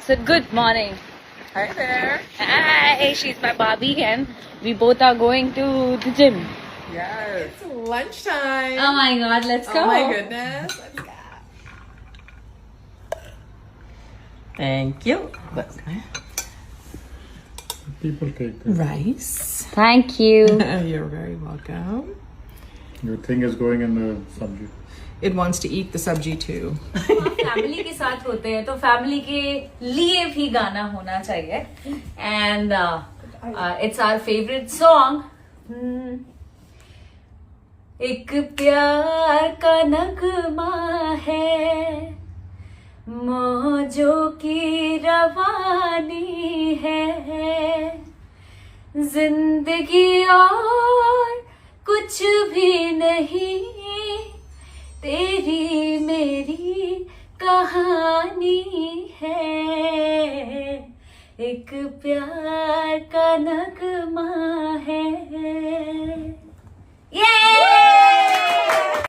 So good morning. Hi there. Hi, she's my Barbie and we both are going to the gym. Yes. It's lunchtime. Oh my god, let's go. Oh my goodness. Let's go. Thank you. People take this. Rice. Thank you. You're very welcome. Your thing is going in the subject. It wants to eat the sabji too. Family के साथ होते हैं तो family के लिए भी गाना होना चाहिए and it's our favourite song एक प्यार का नगमा है मौजों की रवानी है जिंदगी और कुछ भी नहीं तेरी मेरी कहानी है एक प्यार का नगमा